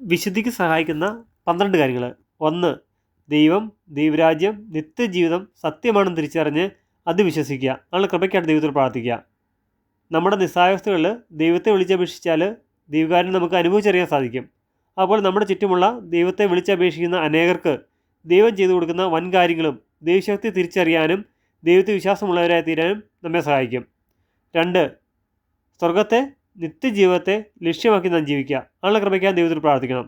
വിശുദ്ധിക്ക് സഹായിക്കുന്ന 12 കാര്യങ്ങൾ. 1. ദൈവം, ദൈവരാജ്യം, നിത്യജീവിതം സത്യമാണെന്ന് തിരിച്ചറിഞ്ഞ് അത് വിശ്വസിക്കുക. അതിനുള്ള കൃപയ്ക്കായിട്ട് ദൈവത്തിൽ പ്രാർത്ഥിക്കുക. നമ്മുടെ നിസ്സായാവസ്ഥകളിൽ ദൈവത്തെ വിളിച്ചപേക്ഷിച്ചാൽ ദൈവകാര്യം നമുക്ക് അനുഭവിച്ചറിയാൻ സാധിക്കും. അപ്പോൾ നമ്മുടെ ചുറ്റുമുള്ള ദൈവത്തെ വിളിച്ചപേക്ഷിക്കുന്ന അനേകർക്ക് ദൈവം ചെയ്തു കൊടുക്കുന്ന വൻ കാര്യങ്ങളും ദൈവശക്തി തിരിച്ചറിയാനും ദൈവത്തിൽ വിശ്വാസമുള്ളവരായി തീരാനും നമ്മെ സഹായിക്കും. 2. സ്വർഗത്തെ, നിത്യജീവിതത്തെ ലക്ഷ്യമാക്കി നാം ജീവിക്കുക. അതിനുള്ള കൃപയ്ക്കാൻ ദൈവത്തിൽ പ്രാർത്ഥിക്കണം.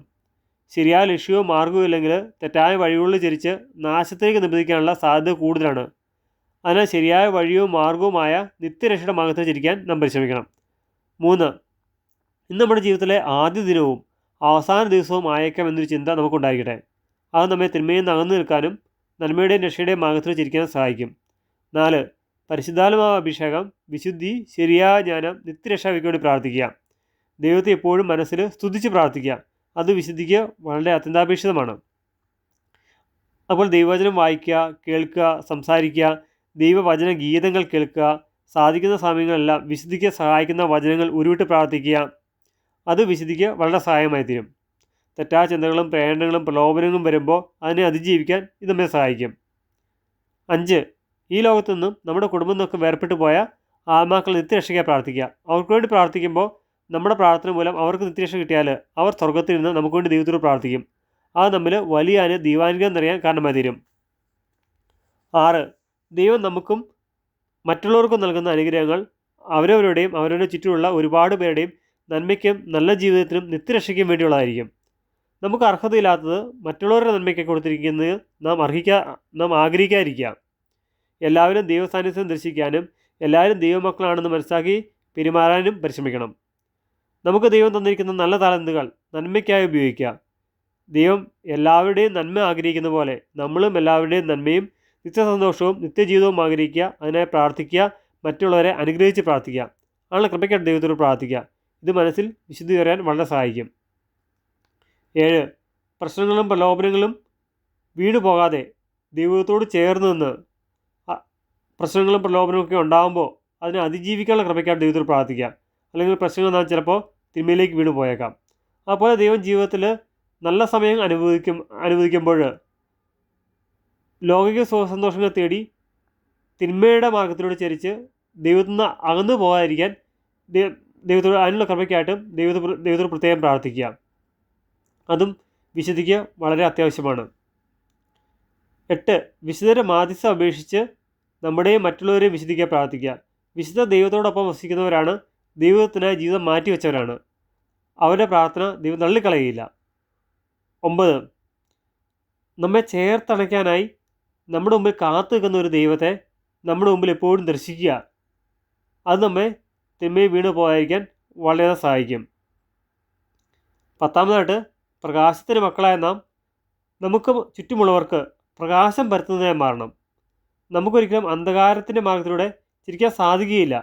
ശരിയായ ലക്ഷ്യവും മാർഗവും ഇല്ലെങ്കിൽ തെറ്റായ വഴികളിൽ ചരിച്ച് നാശത്തിലേക്ക് നിർബന്ധിക്കാനുള്ള സാധ്യത കൂടുതലാണ്. അതിനാൽ ശരിയായ വഴിയും മാർഗവുമായ നിത്യരക്ഷയുടെ മാർഗത്തിൽ ചിരിക്കാൻ നാം പരിശ്രമിക്കണം. 3. ഇന്ന് നമ്മുടെ ജീവിതത്തിലെ ആദ്യ ദിനവും അവസാന ദിവസവും ആയേക്കാം എന്നൊരു ചിന്ത നമുക്കുണ്ടായിരിക്കട്ടെ. അത് നമ്മെ തിന്മയിൽ നിന്ന് അകന്നു നിൽക്കാനും നന്മയുടെയും രക്ഷയുടെയും മാർഗത്തിൽ ചിരിക്കാനും സഹായിക്കും. 4. പരിശുദ്ധാത്മാവ് അഭിഷേകം, വിശുദ്ധി, ശരിയായ ജ്ഞാനം, നിത്യരക്ഷയ്ക്ക് വേണ്ടി പ്രാർത്ഥിക്കുക. ദൈവത്തെ എപ്പോഴും മനസ്സിൽ സ്തുതിച്ച് പ്രാർത്ഥിക്കുക. അത് വിശുദ്ധിക്ക് വളരെ അത്യന്താപേക്ഷിതമാണ്. അപ്പോൾ ദൈവവചനം വായിക്കുക, കേൾക്കുക, സംസാരിക്കുക, ദൈവവചന ഗീതങ്ങൾ കേൾക്കുക, സാധിക്കുന്ന സമയങ്ങളെല്ലാം വിശുദ്ധിക്ക് സഹായിക്കുന്ന വചനങ്ങൾ ഉരുവിട്ട് പ്രാർത്ഥിക്കുക. അത് വിശുദ്ധിക്ക് വളരെ സഹായമായി തീരും. തെറ്റായ ചിന്തകളും പ്രേരണകളും പ്രലോഭനങ്ങളും വരുമ്പോൾ അതിനെ അതിജീവിക്കാൻ ഇത് നമ്മെ സഹായിക്കും. 5. ഈ ലോകത്തു നിന്നും നമ്മുടെ കുടുംബം നിന്നൊക്കെ വേർപെട്ടു പോയ ആത്മാക്കൾ നിത്യരക്ഷയ്ക്കായി പ്രാർത്ഥിക്കുക. അവർക്ക് വേണ്ടി പ്രാർത്ഥിക്കുമ്പോൾ നമ്മുടെ പ്രാർത്ഥന മൂലം അവർക്ക് നിത്യരക്ഷ കിട്ടിയാൽ അവർ സ്വർഗത്തിൽ നിന്ന് നമുക്ക് വേണ്ടി ദൈവത്തോട് പ്രാർത്ഥിക്കും. അത് നമ്മൾ വലിയ ദൈവാനുഗ്രഹം നിറയാൻ കാരണമായി തീരും. 6. ദൈവം നമുക്കും മറ്റുള്ളവർക്കും നൽകുന്ന അനുഗ്രഹങ്ങൾ അവരവരുടെയും അവരവരുടെ ചുറ്റുമുള്ള ഒരുപാട് പേരുടെയും നന്മയ്ക്കും നല്ല ജീവിതത്തിനും നിത്യരക്ഷയ്ക്കും വേണ്ടിയുള്ളതായിരിക്കും. നമുക്ക് അർഹതയില്ലാത്തത് മറ്റുള്ളവരുടെ നന്മയ്ക്ക് കൊടുത്തിരിക്കുന്നത് നാം ആഗ്രഹിക്കാതിരിക്കുക. എല്ലാവരും ദൈവസാന്നിധ്യം ദർശിക്കാനും എല്ലാവരും ദൈവമക്കളാണെന്ന് മനസ്സിലാക്കി പെരുമാറാനും പരിശ്രമിക്കണം. നമുക്ക് ദൈവം തന്നിരിക്കുന്ന നല്ല താലന്തുകൾ നന്മയ്ക്കായി ഉപയോഗിക്കുക. ദൈവം എല്ലാവരുടെയും നന്മ ആഗ്രഹിക്കുന്ന പോലെ നമ്മളും എല്ലാവരുടെയും നന്മയും നിത്യസന്തോഷവും നിത്യജീവിതവും ആഗ്രഹിക്കുക. അതിനായി പ്രാർത്ഥിക്കുക, മറ്റുള്ളവരെ അനുഗ്രഹിച്ച് പ്രാർത്ഥിക്കുക. അതിനുള്ള കൃപയ്ക്കായിട്ട് ദൈവത്തോട് പ്രാർത്ഥിക്കുക. ഇത് മനസ്സിൽ വിശുദ്ധി വരാൻ വളരെ സഹായിക്കും. 7. പ്രശ്നങ്ങളും പ്രലോഭനങ്ങളും വീണു പോകാതെ ദൈവത്തോട് ചേർന്ന് നിന്ന് പ്രശ്നങ്ങളും പ്രലോഭനമൊക്കെ ഉണ്ടാകുമ്പോൾ അതിനെ അതിജീവിക്കാനുള്ള കൃപയ്ക്കായിട്ട് ദൈവത്തോട് പ്രാർത്ഥിക്കുക. അല്ലെങ്കിൽ പ്രശ്നങ്ങൾ നാം ചിലപ്പോൾ തിന്മയിലേക്ക് വീണു പോയേക്കാം. അതുപോലെ ദൈവം ജീവിതത്തിൽ നല്ല സമയം അനുവദിക്കുമ്പോൾ ലൗകിക സുഖസന്തോഷങ്ങൾ തേടി തിന്മയുടെ മാർഗത്തിലൂടെ ചരിച്ച് ദൈവത്തിൽ നിന്ന് അകന്നു പോകാതിരിക്കാൻ ദൈവത്തോട് അതിനുള്ള കൃപയ്ക്കായിട്ടും ദൈവത്തോട് പ്രത്യേകം പ്രാർത്ഥിക്കുക. അതും വിശുദ്ധിക്ക് വളരെ അത്യാവശ്യമാണ്. 8. വിശുദ്ധരെ മാധ്യസ്ഥ അപേക്ഷിച്ച് നമ്മുടെയും മറ്റുള്ളവരെയും വിശുദ്ധിക്കാൻ പ്രാർത്ഥിക്കുക. വിശുദ്ധ ദൈവത്തോടൊപ്പം വസിക്കുന്നവരാണ് ദൈവത്തിനായി ജീവിതം മാറ്റിവെച്ചവരാണ്. അവരുടെ പ്രാർത്ഥന ദൈവം തള്ളിക്കളയുകയില്ല. 9. നമ്മെ ചേർത്തണയ്ക്കാനായി നമ്മുടെ മുമ്പിൽ കാത്തു നിൽക്കുന്ന ഒരു ദൈവത്തെ നമ്മുടെ മുമ്പിൽ എപ്പോഴും ദർശിക്കുക. അത് നമ്മെ തിന്മയിൽ വീണ് പോകാതിരിക്കാൻ വളരെ സഹായിക്കും. 10. പ്രകാശത്തിൻ്റെ മക്കളായ നാം നമുക്ക് ചുറ്റുമുള്ളവർക്ക് പ്രകാശം പരത്തുന്നതായി മാറണം. നമുക്കൊരിക്കലും അന്ധകാരത്തിൻ്റെ മാർഗത്തിലൂടെ ചിരിക്കാൻ സാധിക്കുകയില്ല.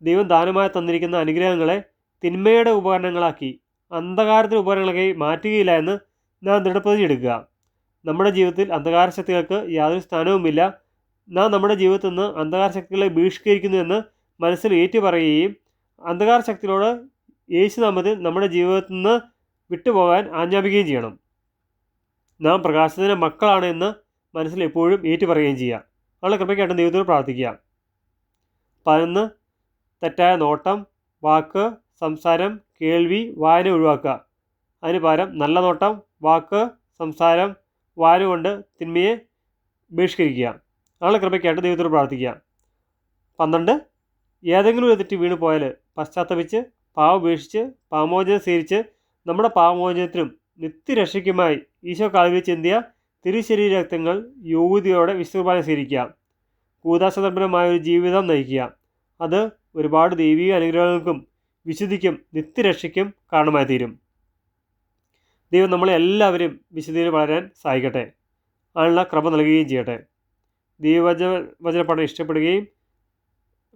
ദൈവം ദാനമായി തന്നിരിക്കുന്ന അനുഗ്രഹങ്ങളെ തിന്മയുടെ ഉപകരണങ്ങളാക്കി അന്ധകാരത്തിൻ്റെ ഉപകരണങ്ങളാക്കി മാറ്റുകയില്ല എന്ന് നാം ദൃഢപ്രതിജ്ഞ എടുക്കുക. നമ്മുടെ ജീവിതത്തിൽ അന്ധകാര ശക്തികൾക്ക് യാതൊരു സ്ഥാനവുമില്ല. നാം നമ്മുടെ ജീവിതത്തിൽ നിന്ന് അന്ധകാര ശക്തികളെ ബഹിഷ്കരിക്കുന്നു എന്ന് മനസ്സിൽ ഏറ്റുപറയുകയും അന്ധകാര ശക്തികളോട് യേശുനാമത്തിൽ നമ്മുടെ ജീവിതത്തിൽ നിന്ന് വിട്ടുപോകാൻ ആജ്ഞാപിക്കുകയും ചെയ്യണം. നാം പ്രകാശത്തിൻ്റെ മക്കളാണ് എന്ന് മനസ്സിൽ എപ്പോഴും ഏറ്റുപറയുകയും ചെയ്യുക. അവളെ കൃപയ്ക്കായിട്ട് ദൈവത്തോട് പ്രാർത്ഥിക്കുക. 11. തെറ്റായ നോട്ടം, വാക്ക്, സംസാരം, കേൾവി, വായന ഒഴിവാക്കുക. അതിന് പകരം നല്ല നോട്ടം, വാക്ക്, സംസാരം, വായന കൊണ്ട് തിന്മയെ ബഹിഷ്കരിക്കുക. അവളെ കൃപയ്ക്കായിട്ട് ദൈവത്തോട് പ്രാർത്ഥിക്കുക. 12. ഏതെങ്കിലും ഒരു തെറ്റ് വീണ് പോയാൽ പശ്ചാത്തപിച്ച് പാവം ഉപേക്ഷിച്ച് പാമോചനം സ്വീകരിച്ച് നമ്മുടെ പാമോചനത്തിനും നിത്യരക്ഷയ്ക്കുമായി ഈശോ കാൽവരിയിൽ ചിന്തിയ തിരുശരീര രക്തങ്ങൾ യോഗ്യതയോടെ വിശുദ്ധ സ്വീകരിക്കുക. കൂദാശതർപ്പണമായ ഒരു ജീവിതം നയിക്കുക. അത് ഒരുപാട് ദൈവിക അനുഗ്രഹങ്ങൾക്കും വിശുദ്ധിക്കും നിത്യരക്ഷയ്ക്കും കാരണമായി തീരും. ദൈവം നമ്മളെ എല്ലാവരും വിശുദ്ധിയിൽ വളരാൻ സഹായിക്കട്ടെ. അതിനുള്ള കൃപ നൽകുകയും ചെയ്യട്ടെ. ദൈവവചന പഠനം ഇഷ്ടപ്പെടുകയും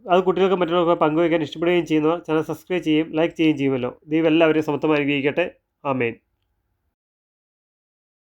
അത് കുട്ടികൾക്ക് മറ്റുള്ളവർക്ക് പങ്കുവയ്ക്കാൻ ഇഷ്ടപ്പെടുകയും ചെയ്യുന്നവർ ചാനൽ സബ്സ്ക്രൈബ് ചെയ്യുകയും ലൈക്ക് ചെയ്യുകയും ചെയ്യുമല്ലോ. ദൈവം എല്ലാവരെയും സമത്വമായി അനുഗ്രഹിക്കട്ടെ. ആമേൻ.